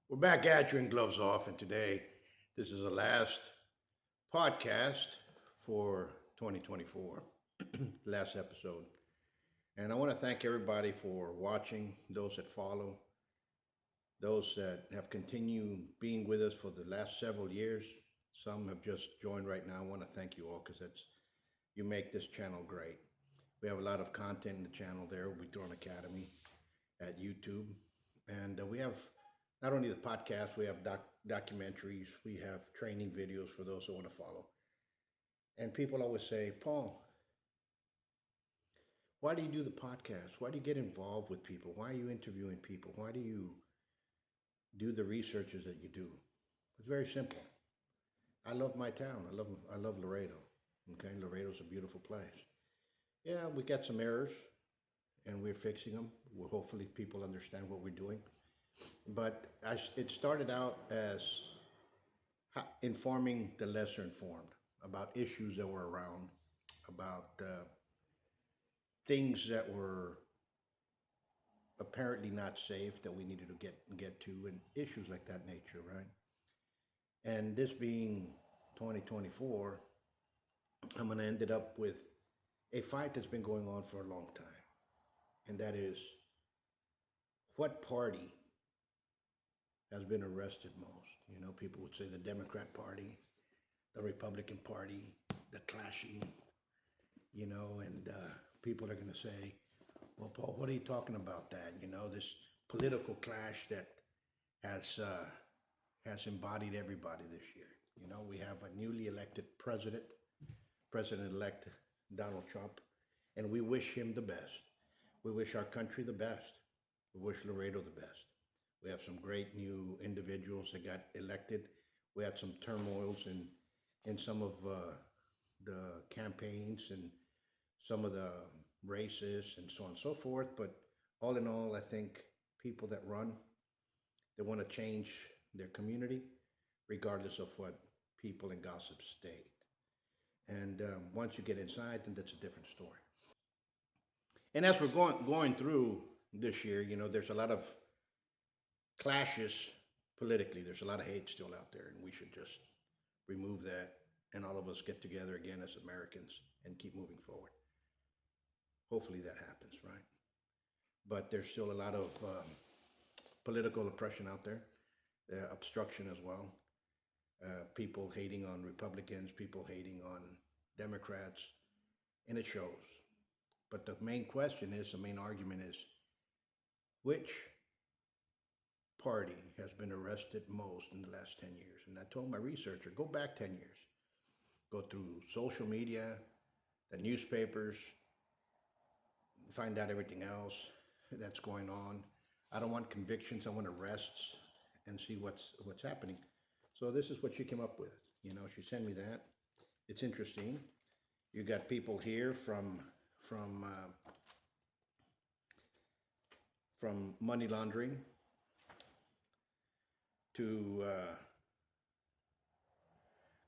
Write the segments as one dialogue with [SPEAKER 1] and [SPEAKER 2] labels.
[SPEAKER 1] We're back at you and gloves off, and today this is the last podcast for 2024, last episode. And I want to thank everybody for watching, those that follow, those that have continued being with us for the last several years. Some have just joined right now. I want to thank you all because that's you make this channel great. We have a lot of content in the channel there. We do an academy at YouTube, and we have not only the podcast, we have documentaries, we have training videos for those who want to follow. And people always say, Paul, why do you do the podcast? Why do you get involved with people? Why are you interviewing people? Why do you do the researches that you do? It's very simple. I love my town. I love Laredo. Okay, Laredo's a beautiful place. Yeah, we got some errors, and we're fixing them. Well, hopefully, people understand what we're doing. But it started out as informing the lesser informed about issues that were around, about things that were apparently not safe that we needed to get to, and issues like that nature, right? And this being 2024, I'm going to end it up with a fight that's been going on for a long time, and that is what party has been arrested most. You know, people would say the Democrat Party, the Republican Party, the clashing, and people are going to say, well, Paul, what are you talking about that? You know, this political clash that has has embodied everybody this year. You know, we have a newly elected President-elect Donald Trump, and we wish him the best. We wish our country the best. We wish Laredo the best. We have some great new individuals that got elected. We had some turmoils in some of the campaigns and some of the races and so on and so forth. But all in all, I think people that run, they want to change their community, regardless of what people and gossip state. And once you get inside, then that's a different story. And as we're going through this year, you know, there's a lot of clashes politically. There's a lot of hate still out there, and we should just remove that and all of us get together again as Americans and keep moving forward. Hopefully that happens, right? But there's still a lot of political oppression out there, obstruction as well. People hating on Republicans, people hating on Democrats, and it shows. But the main question is, the main argument is, which party has been arrested most in the last 10 years? And I told my researcher, go back 10 years. Go through social media, the newspapers, find out everything else that's going on. I don't want convictions, I want arrests and see what's happening. So this is what she came up with. You know, she sent me that. It's interesting. You got people here from money laundering to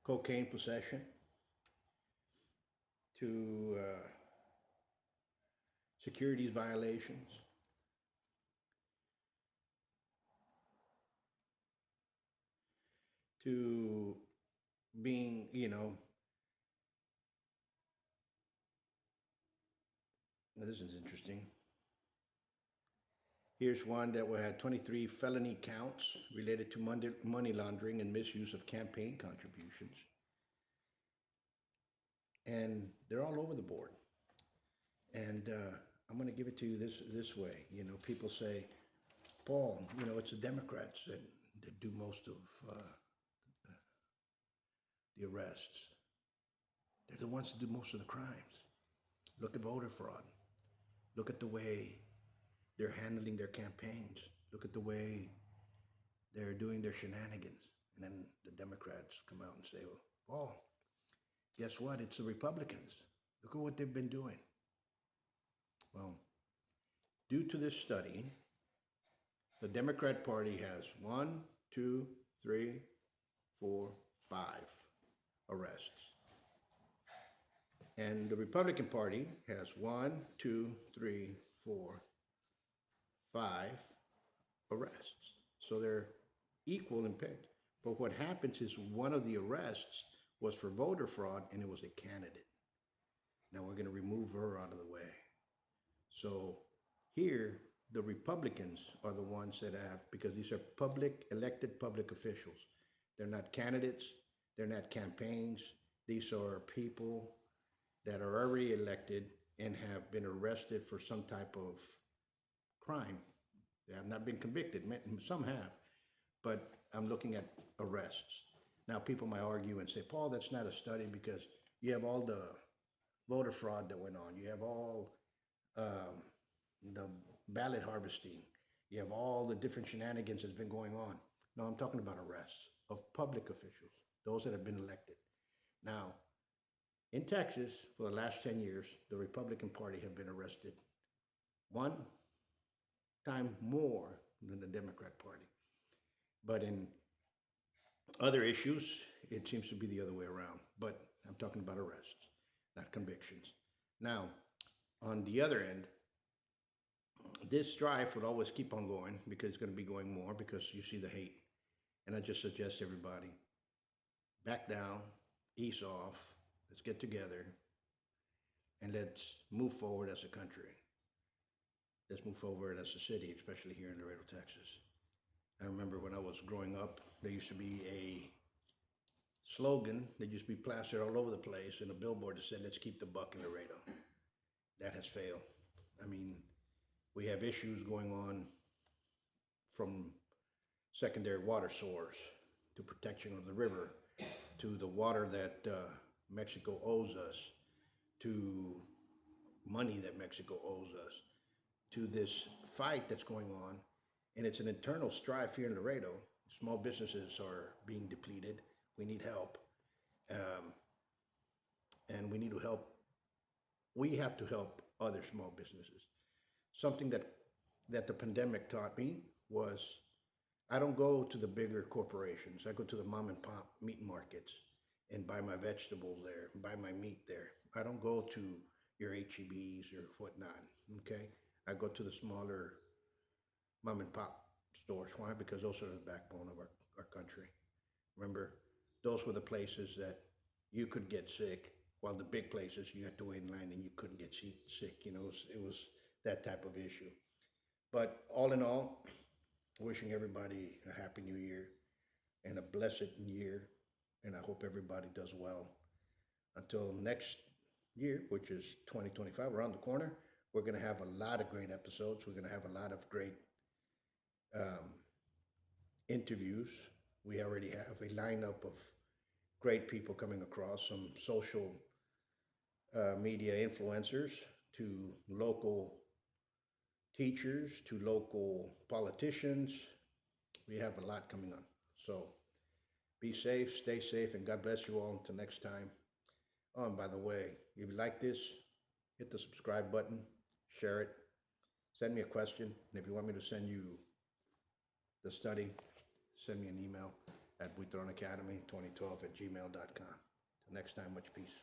[SPEAKER 1] cocaine possession to securities violations, to being, this is interesting. Here's one that had 23 felony counts related to money laundering and misuse of campaign contributions. And they're all over the board. And I'm going to give it to you this way. You know, people say, Paul, you know, it's the Democrats that do most of the arrests. They're the ones that do most of the crimes. Look at voter fraud. Look at the way they're handling their campaigns. Look at the way they're doing their shenanigans. And then the Democrats come out and say, well, Paul, guess what? It's the Republicans. Look at what they've been doing. Well, due to this study, the Democrat Party has 1, 2, 3, 4, 5 arrests. And the Republican Party has 1, 2, 3, 4, 5 arrests. So they're equal and picked. But what happens is one of the arrests was for voter fraud and it was a candidate. Now we're going to remove her out of the way. So here, the Republicans are the ones that have, because these are elected public officials. They're not candidates, they're not campaigns. These are people that are already elected and have been arrested for some type of crime. They have not been convicted. Some have, but I'm looking at arrests. Now, people might argue and say, Paul, that's not a study because you have all the voter fraud that went on. You have all the ballot harvesting. You have all the different shenanigans that's been going on. No, I'm talking about arrests of public officials, those that have been elected. Now, in Texas, for the last 10 years, the Republican Party have been arrested one time more than the Democrat Party. But in other issues, it seems to be the other way around. But I'm talking about arrests, not convictions. Now, on the other end, this strife would always keep on going because it's going to be going more because you see the hate. And I just suggest everybody back down, ease off, let's get together, and let's move forward as a country. Let's move forward as a city, especially here in Laredo, Texas. I remember when I was growing up, there used to be a slogan that used to be plastered all over the place and a billboard that said, let's keep the buck in Laredo. That has failed. I mean, we have issues going on from secondary water source to protection of the river to the water that Mexico owes us, to money that Mexico owes us, to this fight that's going on. And it's an internal strife here in Laredo. Small businesses are being depleted. We need help. And we need to help. We have to help other small businesses. Something that the pandemic taught me was I don't go to the bigger corporations. I go to the mom and pop meat markets and buy my vegetables there, buy my meat there. I don't go to your HEBs or whatnot, okay? I go to the smaller mom and pop stores. Why? Because those are the backbone of our country. Remember, those were the places that you could get sick, while the big places you had to wait in line and you couldn't get sick. You know, it was that type of issue. But all in all, wishing everybody a happy new year and a blessed year. And I hope everybody does well. Until next year, which is 2025, around the corner, we're going to have a lot of great episodes. We're going to have a lot of great interviews. We already have a lineup of great people coming across, some social media influencers to local teachers to local politicians. We have a lot coming on. So be safe, stay safe, and God bless you all until next time. Oh, and by the way, if you like this, hit the subscribe button, share it, send me a question. And if you want me to send you the study, send me an email at buitronacademy2012 at gmail.com. Till next time, much peace.